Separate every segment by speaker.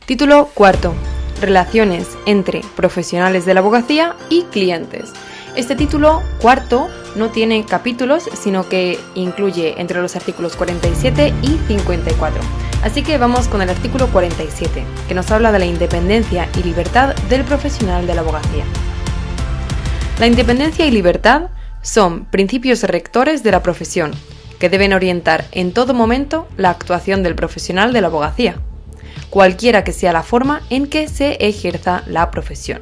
Speaker 1: Título cuarto. Relaciones entre profesionales de la abogacía y clientes. Este título cuarto no tiene capítulos, sino que incluye entre los artículos 47 y 54. Así que vamos con el artículo 47, que nos habla de la independencia y libertad del profesional de la abogacía. La independencia y libertad son principios rectores de la profesión, que deben orientar en todo momento la actuación del profesional de la abogacía, cualquiera que sea la forma en que se ejerza la profesión.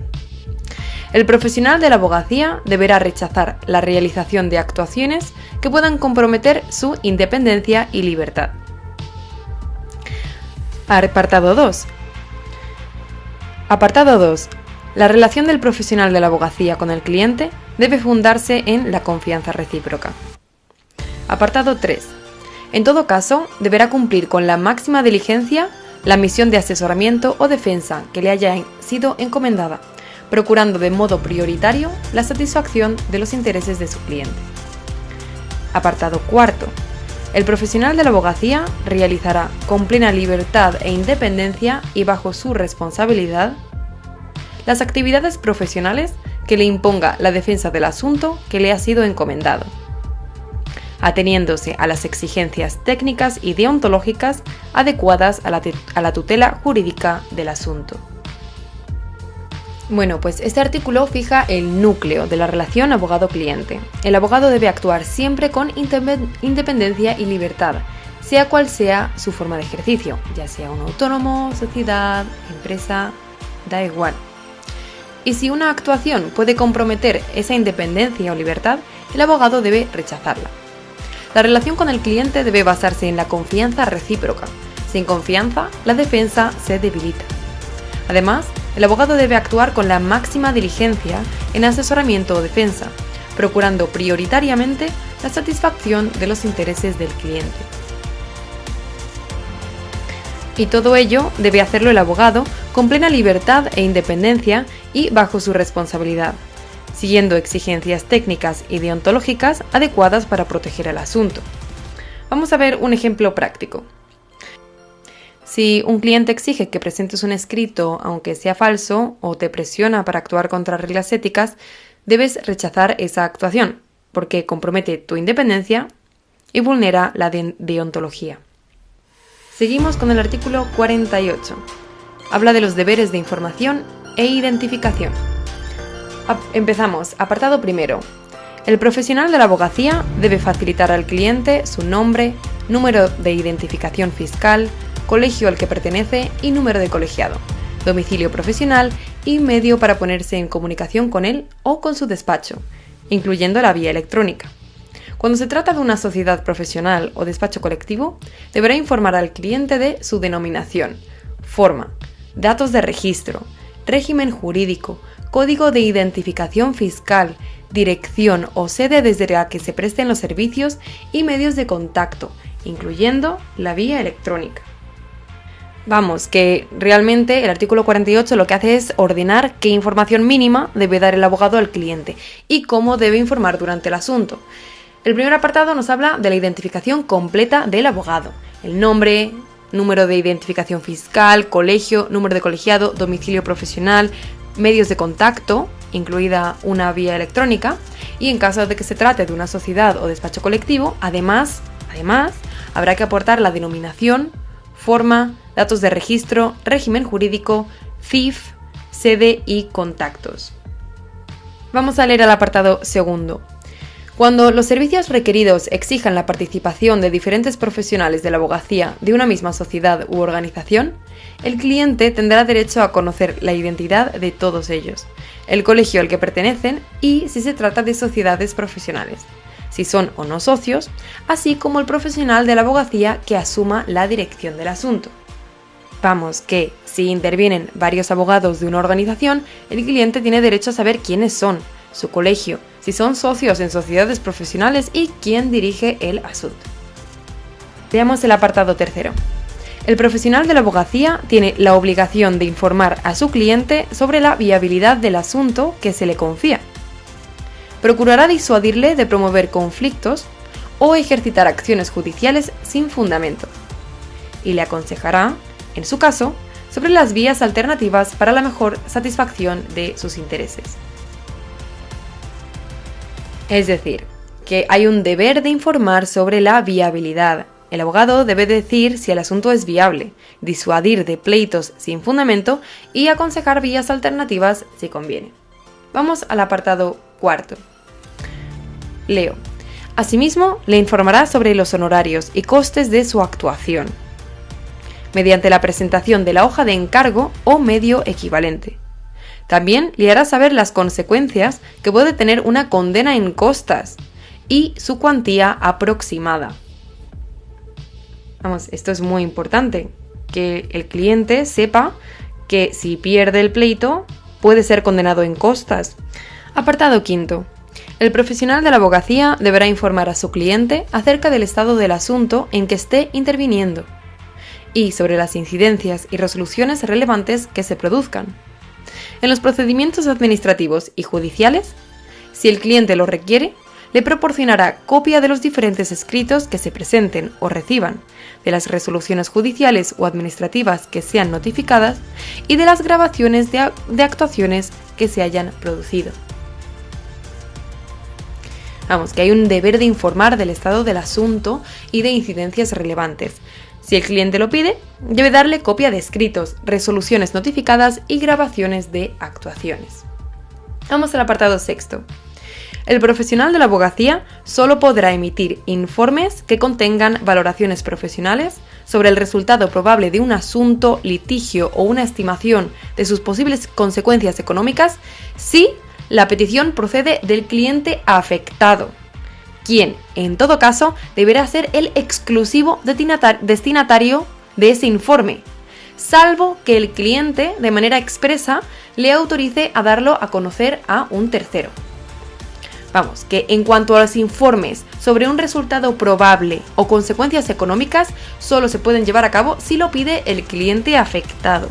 Speaker 1: El profesional de la abogacía deberá rechazar la realización de actuaciones que puedan comprometer su independencia y libertad. Apartado 2. Apartado 2. La relación del profesional de la abogacía con el cliente debe fundarse en la confianza recíproca. Apartado 3. En todo caso, deberá cumplir con la máxima diligencia la misión de asesoramiento o defensa que le haya sido encomendada, procurando de modo prioritario la satisfacción de los intereses de su cliente. Apartado 4. El profesional de la abogacía realizará con plena libertad e independencia y bajo su responsabilidad las actividades profesionales que le imponga la defensa del asunto que le ha sido encomendado, ateniéndose a las exigencias técnicas y deontológicas adecuadas a la tutela jurídica del asunto. Bueno, pues este artículo fija el núcleo de la relación abogado-cliente. El abogado debe actuar siempre con independencia y libertad, sea cual sea su forma de ejercicio, ya sea un autónomo, sociedad, empresa, da igual. Y si una actuación puede comprometer esa independencia o libertad, el abogado debe rechazarla. La relación con el cliente debe basarse en la confianza recíproca. Sin confianza, la defensa se debilita. Además, el abogado debe actuar con la máxima diligencia en asesoramiento o defensa, procurando prioritariamente la satisfacción de los intereses del cliente. Y todo ello debe hacerlo el abogado con plena libertad e independencia y bajo su responsabilidad, siguiendo exigencias técnicas y deontológicas adecuadas para proteger el asunto. Vamos a ver un ejemplo práctico. Si un cliente exige que presentes un escrito, aunque sea falso, o te presiona para actuar contra reglas éticas, debes rechazar esa actuación, porque compromete tu independencia y vulnera la deontología. Seguimos con el artículo 48. Habla de los deberes de información e identificación. Empezamos. Apartado primero. El profesional de la abogacía debe facilitar al cliente su nombre, número de identificación fiscal, colegio al que pertenece y número de colegiado, domicilio profesional y medio para ponerse en comunicación con él o con su despacho, incluyendo la vía electrónica. Cuando se trata de una sociedad profesional o despacho colectivo, deberá informar al cliente de su denominación, forma, datos de registro, régimen jurídico, código de identificación fiscal, dirección o sede desde la que se presten los servicios y medios de contacto, incluyendo la vía electrónica. Vamos, que realmente el artículo 48 lo que hace es ordenar qué información mínima debe dar el abogado al cliente y cómo debe informar durante el asunto. El primer apartado nos habla de la identificación completa del abogado: el nombre, número de identificación fiscal, colegio, número de colegiado, domicilio profesional, medios de contacto, incluida una vía electrónica, y en caso de que se trate de una sociedad o despacho colectivo, además, habrá que aportar la denominación, forma, datos de registro, régimen jurídico, CIF, sede y contactos. Vamos a leer el apartado segundo. Cuando los servicios requeridos exijan la participación de diferentes profesionales de la abogacía de una misma sociedad u organización, el cliente tendrá derecho a conocer la identidad de todos ellos, el colegio al que pertenecen y si se trata de sociedades profesionales, si son o no socios, así como el profesional de la abogacía que asuma la dirección del asunto. Vamos, que si intervienen varios abogados de una organización, el cliente tiene derecho a saber quiénes son, su colegio, si son socios en sociedades profesionales y quién dirige el asunto. Veamos el apartado tercero. El profesional de la abogacía tiene la obligación de informar a su cliente sobre la viabilidad del asunto que se le confía. Procurará disuadirle de promover conflictos o ejercitar acciones judiciales sin fundamento. Y le aconsejará, en su caso, sobre las vías alternativas para la mejor satisfacción de sus intereses. Es decir, que hay un deber de informar sobre la viabilidad. El abogado debe decir si el asunto es viable, disuadir de pleitos sin fundamento y aconsejar vías alternativas si conviene. Vamos al apartado cuarto. Leo. Asimismo, le informará sobre los honorarios y costes de su actuación, mediante la presentación de la hoja de encargo o medio equivalente. También le hará saber las consecuencias que puede tener una condena en costas y su cuantía aproximada. Vamos, esto es muy importante, que el cliente sepa que si pierde el pleito puede ser condenado en costas. Apartado quinto. El profesional de la abogacía deberá informar a su cliente acerca del estado del asunto en que esté interviniendo y sobre las incidencias y resoluciones relevantes que se produzcan. En los procedimientos administrativos y judiciales, si el cliente lo requiere, le proporcionará copia de los diferentes escritos que se presenten o reciban, de las resoluciones judiciales o administrativas que sean notificadas y de las grabaciones de actuaciones que se hayan producido. Vamos, que hay un deber de informar del estado del asunto y de incidencias relevantes. Si el cliente lo pide, debe darle copia de escritos, resoluciones notificadas y grabaciones de actuaciones. Vamos al apartado sexto. El profesional de la abogacía solo podrá emitir informes que contengan valoraciones profesionales sobre el resultado probable de un asunto, litigio o una estimación de sus posibles consecuencias económicas si la petición procede del cliente afectado, quien, en todo caso, deberá ser el exclusivo destinatario de ese informe, salvo que el cliente, de manera expresa, le autorice a darlo a conocer a un tercero. Vamos, que en cuanto a los informes sobre un resultado probable o consecuencias económicas, solo se pueden llevar a cabo si lo pide el cliente afectado.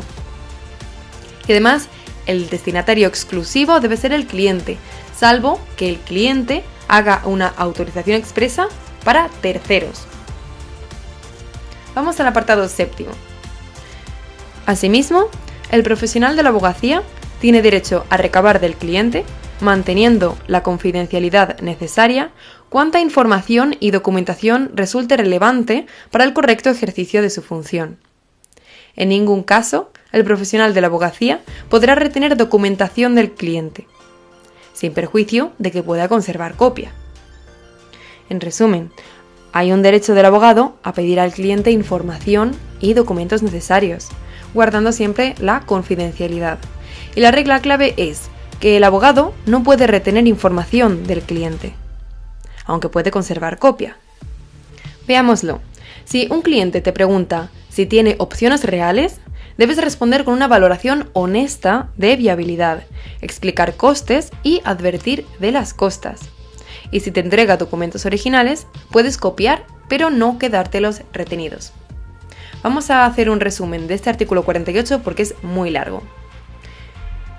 Speaker 1: Y además, el destinatario exclusivo debe ser el cliente, salvo que el cliente haga una autorización expresa para terceros. Vamos al apartado séptimo. Asimismo, el profesional de la abogacía tiene derecho a recabar del cliente, manteniendo la confidencialidad necesaria, cuanta información y documentación resulte relevante para el correcto ejercicio de su función. En ningún caso, el profesional de la abogacía podrá retener documentación del cliente, sin perjuicio de que pueda conservar copia. En resumen, hay un derecho del abogado a pedir al cliente información y documentos necesarios, guardando siempre la confidencialidad. Y la regla clave es que el abogado no puede retener información del cliente, aunque puede conservar copia. Veámoslo. Si un cliente te pregunta si tiene opciones reales, debes responder con una valoración honesta de viabilidad, explicar costes y advertir de las costas. Y si te entrega documentos originales, puedes copiar, pero no quedártelos retenidos. Vamos a hacer un resumen de este artículo 48 porque es muy largo.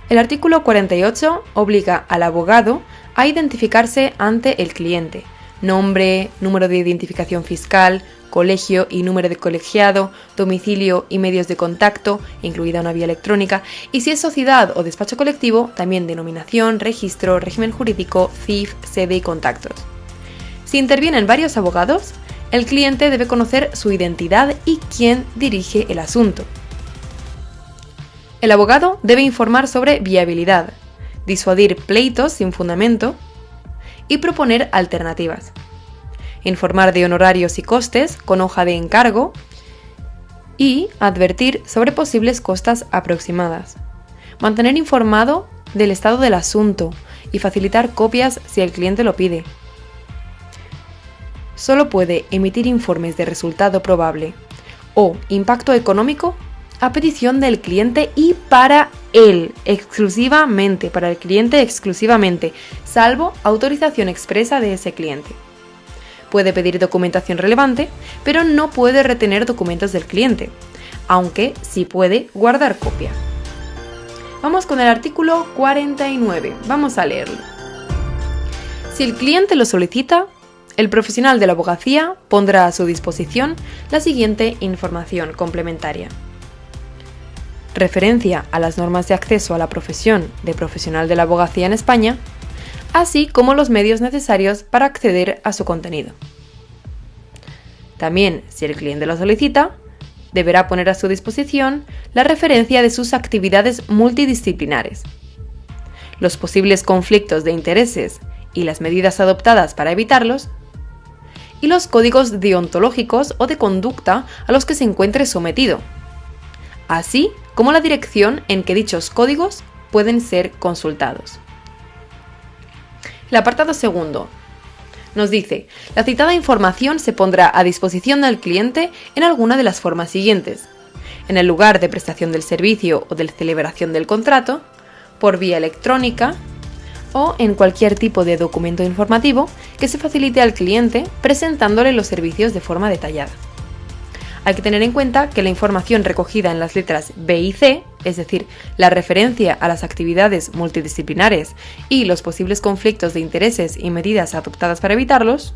Speaker 1: El artículo 48 obliga al abogado a identificarse ante el cliente: nombre, número de identificación fiscal, colegio y número de colegiado, domicilio y medios de contacto, incluida una vía electrónica, y si es sociedad o despacho colectivo, también denominación, registro, régimen jurídico, CIF, sede y contactos. Si intervienen varios abogados, el cliente debe conocer su identidad y quién dirige el asunto. El abogado debe informar sobre viabilidad, disuadir pleitos sin fundamento y proponer alternativas. Informar de honorarios y costes con hoja de encargo y advertir sobre posibles costas aproximadas. Mantener informado del estado del asunto y facilitar copias si el cliente lo pide. Solo puede emitir informes de resultado probable o impacto económico a petición del cliente y para él exclusivamente, para el cliente exclusivamente, salvo autorización expresa de ese cliente. Puede pedir documentación relevante, pero no puede retener documentos del cliente, aunque sí puede guardar copia. Vamos con el artículo 49, vamos a leerlo. Si el cliente lo solicita, el profesional de la abogacía pondrá a su disposición la siguiente información complementaria. referencia a las normas de acceso a la profesión de profesional de la abogacía en España, así como los medios necesarios para acceder a su contenido. También, si el cliente lo solicita, deberá poner a su disposición la referencia de sus actividades multidisciplinares, los posibles conflictos de intereses y las medidas adoptadas para evitarlos, y los códigos deontológicos o de conducta a los que se encuentre sometido, así como la dirección en que dichos códigos pueden ser consultados. El apartado segundo nos dice: la citada información se pondrá a disposición del cliente en alguna de las formas siguientes: en el lugar de prestación del servicio o de celebración del contrato, por vía electrónica o en cualquier tipo de documento informativo que se facilite al cliente presentándole los servicios de forma detallada. Hay que tener en cuenta que la información recogida en las letras B y C, es decir, la referencia a las actividades multidisciplinares y los posibles conflictos de intereses y medidas adoptadas para evitarlos,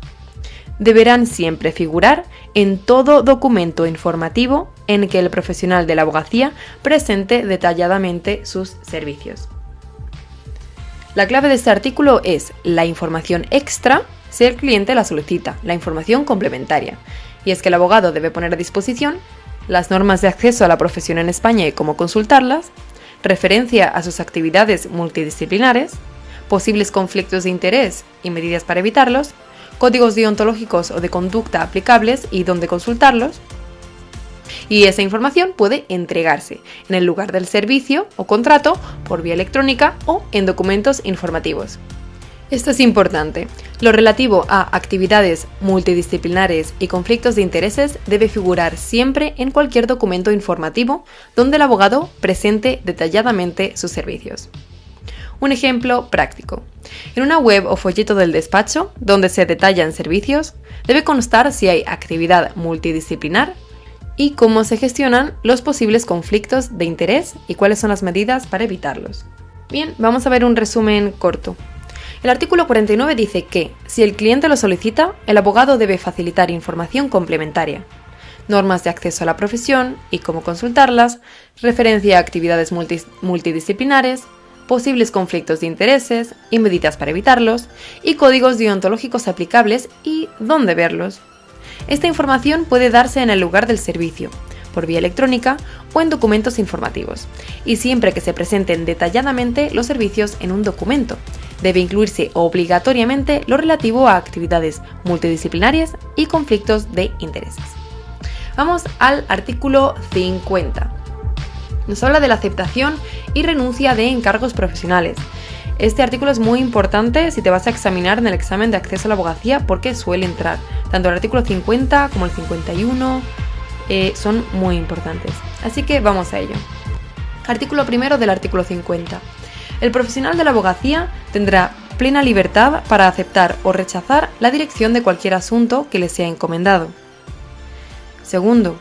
Speaker 1: deberán siempre figurar en todo documento informativo en que el profesional de la abogacía presente detalladamente sus servicios. La clave de este artículo es la información extra si el cliente la solicita, la información complementaria. Y es que el abogado debe poner a disposición las normas de acceso a la profesión en España y cómo consultarlas, referencia a sus actividades multidisciplinares, posibles conflictos de interés y medidas para evitarlos, códigos deontológicos o de conducta aplicables y dónde consultarlos. Y esa información puede entregarse en el lugar del servicio o contrato, por vía electrónica o en documentos informativos. Esto es importante. Lo relativo a actividades multidisciplinares y conflictos de intereses debe figurar siempre en cualquier documento informativo donde el abogado presente detalladamente sus servicios. Un ejemplo práctico. En una web o folleto del despacho, donde se detallan servicios, debe constar si hay actividad multidisciplinar y cómo se gestionan los posibles conflictos de interés y cuáles son las medidas para evitarlos. Bien, vamos a ver un resumen corto. El artículo 49 dice que, si el cliente lo solicita, el abogado debe facilitar información complementaria, normas de acceso a la profesión y cómo consultarlas, referencia a actividades multidisciplinares, posibles conflictos de intereses y medidas para evitarlos, y códigos deontológicos aplicables y dónde verlos. Esta información puede darse en el lugar del servicio, por vía electrónica o en documentos informativos, y siempre que se presenten detalladamente los servicios en un documento, debe incluirse obligatoriamente lo relativo a actividades multidisciplinarias y conflictos de intereses. Vamos al artículo 50. Nos habla de la aceptación y renuncia de encargos profesionales. Este artículo es muy importante si te vas a examinar en el examen de acceso a la abogacía porque suele entrar. Tanto el artículo 50 como el 51 son muy importantes. Así que vamos a ello. Artículo primero del artículo 50. El profesional de la abogacía tendrá plena libertad para aceptar o rechazar la dirección de cualquier asunto que le sea encomendado. Segundo,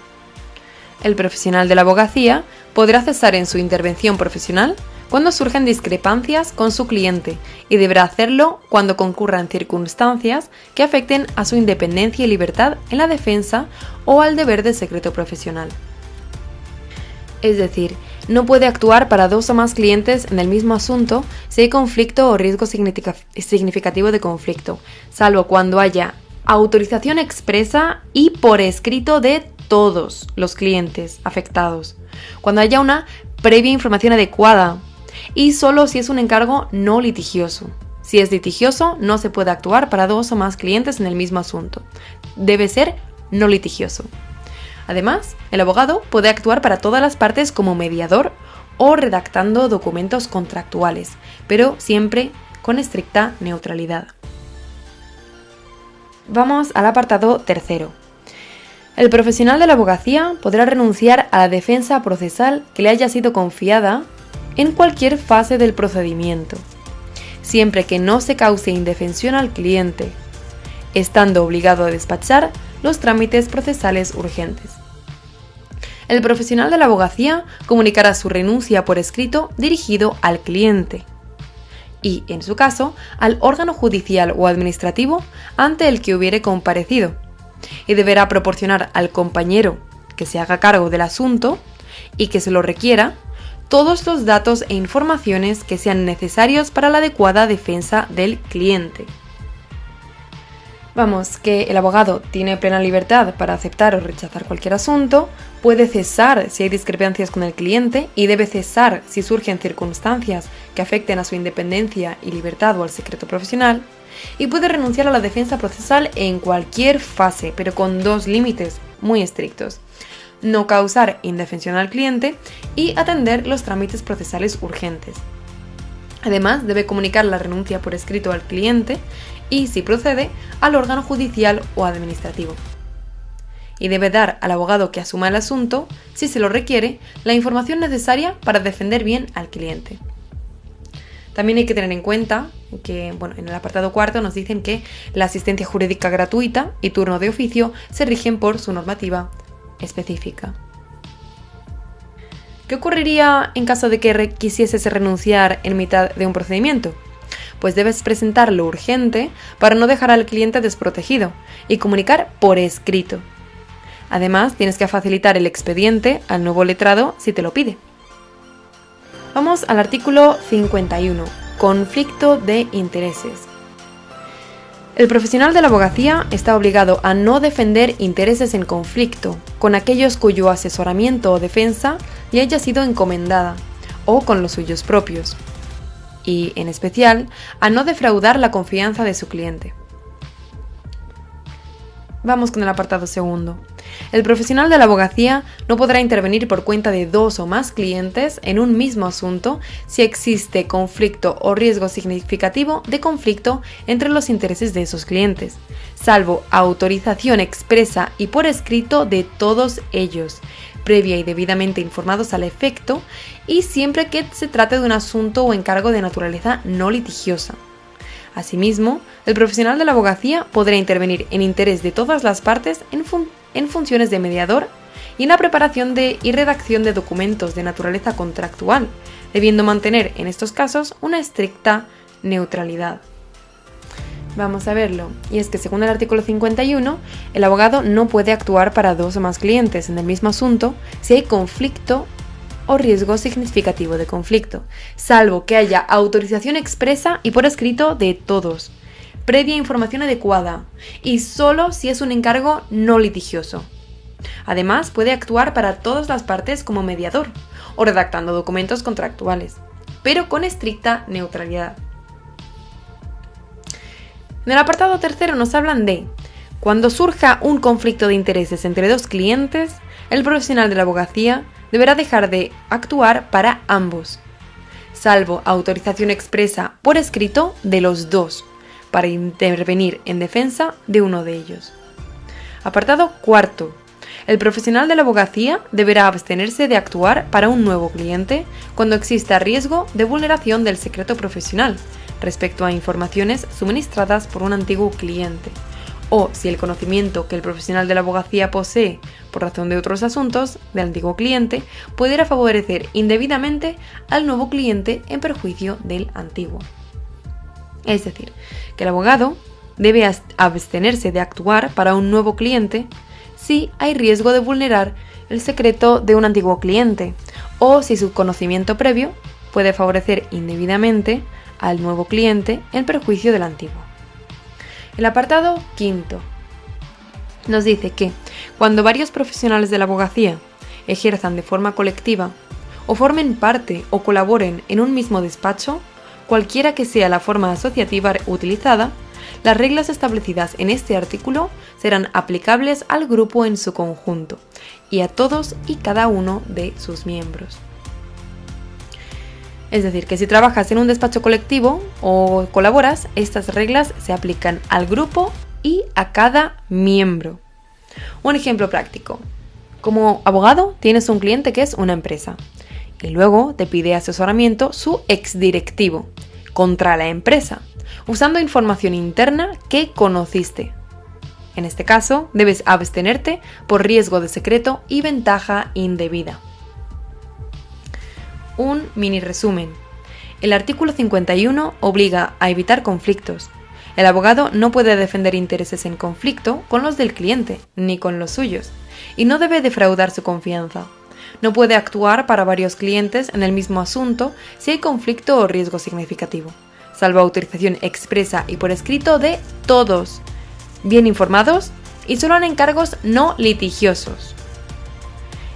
Speaker 1: el profesional de la abogacía podrá cesar en su intervención profesional cuando surgen discrepancias con su cliente y deberá hacerlo cuando concurran circunstancias que afecten a su independencia y libertad en la defensa o al deber de secreto profesional. Es decir, no puede actuar para dos o más clientes en el mismo asunto si hay conflicto o riesgo significativo de conflicto, salvo cuando haya autorización expresa y por escrito de todos los clientes afectados, cuando haya una previa información adecuada y solo si es un encargo no litigioso. Si es litigioso, no se puede actuar para dos o más clientes en el mismo asunto. Debe ser no litigioso. Además, el abogado puede actuar para todas las partes como mediador o redactando documentos contractuales, pero siempre con estricta neutralidad. Vamos al apartado tercero. El profesional de la abogacía podrá renunciar a la defensa procesal que le haya sido confiada en cualquier fase del procedimiento, siempre que no se cause indefensión al cliente, estando obligado a despachar los trámites procesales urgentes. El profesional de la abogacía comunicará su renuncia por escrito dirigido al cliente y, en su caso, al órgano judicial o administrativo ante el que hubiere comparecido, y deberá proporcionar al compañero que se haga cargo del asunto y que se lo requiera todos los datos e informaciones que sean necesarios para la adecuada defensa del cliente. Vamos, que el abogado tiene plena libertad para aceptar o rechazar cualquier asunto, puede cesar si hay discrepancias con el cliente y debe cesar si surgen circunstancias que afecten a su independencia y libertad o al secreto profesional, y puede renunciar a la defensa procesal en cualquier fase, pero con dos límites muy estrictos: no causar indefensión al cliente y atender los trámites procesales urgentes. Además, debe comunicar la renuncia por escrito al cliente y, si procede, al órgano judicial o administrativo. Y debe dar al abogado que asuma el asunto, si se lo requiere, la información necesaria para defender bien al cliente. También hay que tener en cuenta que, en el apartado cuarto nos dicen que la asistencia jurídica gratuita y turno de oficio se rigen por su normativa específica. ¿Qué ocurriría en caso de que quisieses renunciar en mitad de un procedimiento? Pues debes presentar lo urgente para no dejar al cliente desprotegido y comunicar por escrito. Además, tienes que facilitar el expediente al nuevo letrado si te lo pide. Vamos al artículo 51, conflicto de intereses. El profesional de la abogacía está obligado a no defender intereses en conflicto con aquellos cuyo asesoramiento o defensa le haya sido encomendada o con los suyos propios, y, en especial, a no defraudar la confianza de su cliente. Vamos con el apartado segundo. El profesional de la abogacía no podrá intervenir por cuenta de dos o más clientes en un mismo asunto si existe conflicto o riesgo significativo de conflicto entre los intereses de esos clientes, salvo autorización expresa y por escrito de todos ellos, previa y debidamente informados al efecto, y siempre que se trate de un asunto o encargo de naturaleza no litigiosa. Asimismo, el profesional de la abogacía podrá intervenir en interés de todas las partes en funciones de mediador y en la preparación y redacción de documentos de naturaleza contractual, debiendo mantener en estos casos una estricta neutralidad. Vamos a verlo, y es que según el artículo 51, el abogado no puede actuar para dos o más clientes en el mismo asunto si hay conflicto o riesgo significativo de conflicto, salvo que haya autorización expresa y por escrito de todos, previa información adecuada, y solo si es un encargo no litigioso. Además, puede actuar para todas las partes como mediador o redactando documentos contractuales, pero con estricta neutralidad. En el apartado tercero nos hablan de: cuando surja un conflicto de intereses entre dos clientes, el profesional de la abogacía deberá dejar de actuar para ambos, salvo autorización expresa por escrito de los dos, para intervenir en defensa de uno de ellos. Apartado cuarto. El profesional de la abogacía deberá abstenerse de actuar para un nuevo cliente cuando exista riesgo de vulneración del secreto profesional respecto a informaciones suministradas por un antiguo cliente, o si el conocimiento que el profesional de la abogacía posee por razón de otros asuntos del antiguo cliente pudiera favorecer indebidamente al nuevo cliente en perjuicio del antiguo. Es decir, que el abogado debe abstenerse de actuar para un nuevo cliente si hay riesgo de vulnerar el secreto de un antiguo cliente, o si su conocimiento previo puede favorecer indebidamente al nuevo cliente en perjuicio del antiguo. El apartado quinto nos dice que cuando varios profesionales de la abogacía ejerzan de forma colectiva o formen parte o colaboren en un mismo despacho, cualquiera que sea la forma asociativa utilizada, las reglas establecidas en este artículo serán aplicables al grupo en su conjunto y a todos y cada uno de sus miembros. Es decir, que si trabajas en un despacho colectivo o colaboras, estas reglas se aplican al grupo y a cada miembro. Un ejemplo práctico. Como abogado, tienes un cliente que es una empresa y luego te pide asesoramiento su exdirectivo contra la empresa, usando información interna que conociste. En este caso, debes abstenerte por riesgo de secreto y ventaja indebida. Un mini resumen. El artículo 51 obliga a evitar conflictos. El abogado no puede defender intereses en conflicto con los del cliente, ni con los suyos, y no debe defraudar su confianza. No puede actuar para varios clientes en el mismo asunto si hay conflicto o riesgo significativo, salvo autorización expresa y por escrito de todos, bien informados y solo en encargos no litigiosos.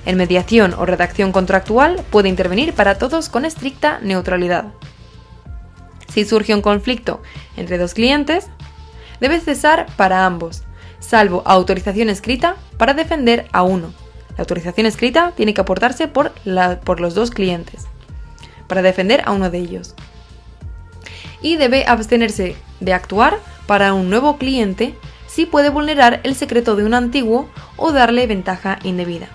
Speaker 1: En mediación o redacción contractual puede intervenir para todos con estricta neutralidad. Si surge un conflicto entre dos clientes, debe cesar para ambos, salvo autorización escrita para defender a uno. La autorización escrita tiene que aportarse por los dos clientes, para defender a uno de ellos. Y debe abstenerse de actuar para un nuevo cliente si puede vulnerar el secreto de un antiguo o darle ventaja indebida.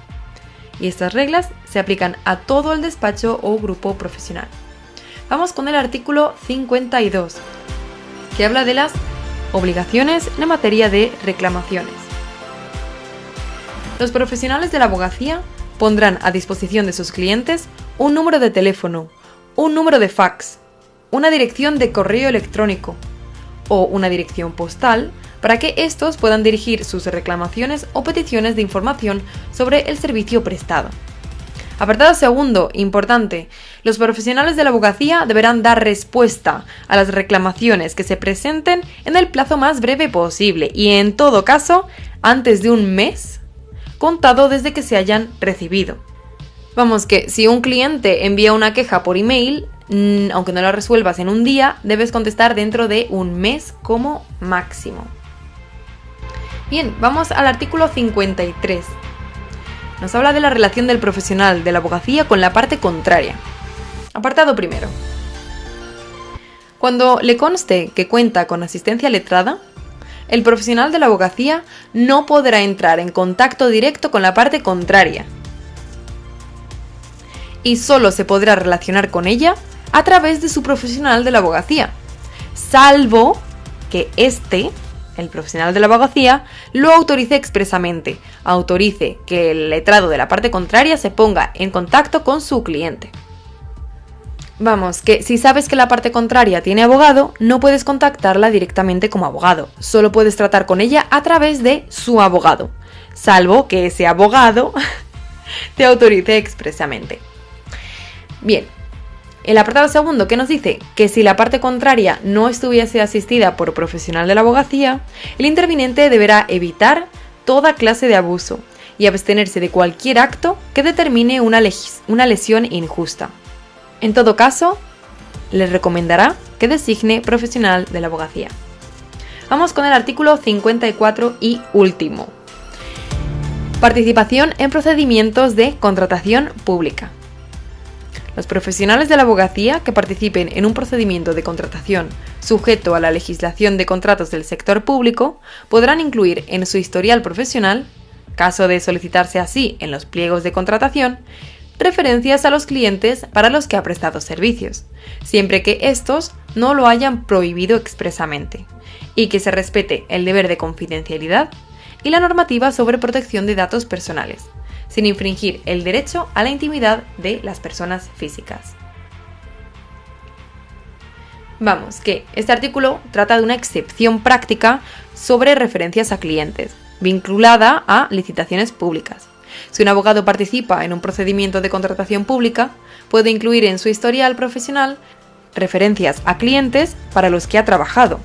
Speaker 1: Y estas reglas se aplican a todo el despacho o grupo profesional. Vamos con el artículo 52, que habla de las obligaciones en materia de reclamaciones. Los profesionales de la abogacía pondrán a disposición de sus clientes un número de teléfono, un número de fax, una dirección de correo electrónico o una dirección postal para que estos puedan dirigir sus reclamaciones o peticiones de información sobre el servicio prestado. Apartado segundo, importante. Los profesionales de la abogacía deberán dar respuesta a las reclamaciones que se presenten en el plazo más breve posible y, en todo caso, antes de un mes contado desde que se hayan recibido. Vamos, que si un cliente envía una queja por email, aunque no la resuelvas en un día, debes contestar dentro de un mes como máximo. Bien, vamos al artículo 53. Nos habla de la relación del profesional de la abogacía con la parte contraria. Apartado primero. Cuando le conste que cuenta con asistencia letrada, el profesional de la abogacía no podrá entrar en contacto directo con la parte contraria y solo se podrá relacionar con ella a través de su profesional de la abogacía, salvo que el profesional de la abogacía, lo autorice expresamente, autorice que el letrado de la parte contraria se ponga en contacto con su cliente. Vamos, que si sabes que la parte contraria tiene abogado, no puedes contactarla directamente como abogado, solo puedes tratar con ella a través de su abogado, salvo que ese abogado te autorice expresamente. Bien. El apartado segundo, que nos dice que si la parte contraria no estuviese asistida por profesional de la abogacía, el interviniente deberá evitar toda clase de abuso y abstenerse de cualquier acto que determine una lesión injusta. En todo caso, le recomendará que designe profesional de la abogacía. Vamos con el artículo 54 y último. Participación en procedimientos de contratación pública. Los profesionales de la abogacía que participen en un procedimiento de contratación sujeto a la legislación de contratos del sector público podrán incluir en su historial profesional, caso de solicitarse así en los pliegos de contratación, referencias a los clientes para los que ha prestado servicios, siempre que estos no lo hayan prohibido expresamente, y que se respete el deber de confidencialidad y la normativa sobre protección de datos personales, sin infringir el derecho a la intimidad de las personas físicas. Vamos, que este artículo trata de una excepción práctica sobre referencias a clientes, vinculada a licitaciones públicas. Si un abogado participa en un procedimiento de contratación pública, puede incluir en su historial profesional referencias a clientes para los que ha trabajado,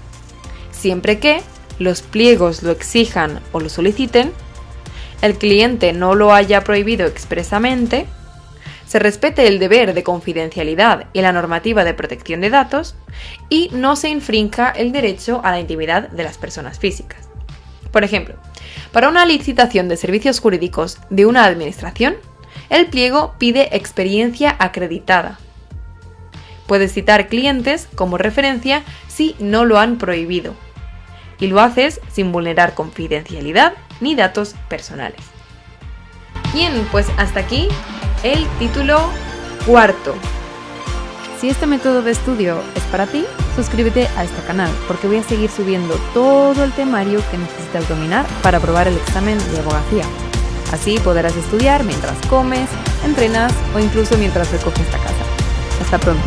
Speaker 1: siempre que los pliegos lo exijan o lo soliciten, el cliente no lo haya prohibido expresamente, se respete el deber de confidencialidad y la normativa de protección de datos y no se infrinja el derecho a la intimidad de las personas físicas. Por ejemplo, para una licitación de servicios jurídicos de una administración, el pliego pide experiencia acreditada. Puedes citar clientes como referencia si no lo han prohibido, y lo haces sin vulnerar confidencialidad ni datos personales. Bien, pues hasta aquí el título cuarto. Si este método de estudio es para ti, suscríbete a este canal porque voy a seguir subiendo todo el temario que necesitas dominar para aprobar el examen de abogacía. Así podrás estudiar mientras comes, entrenas o incluso mientras recoges la casa. Hasta pronto.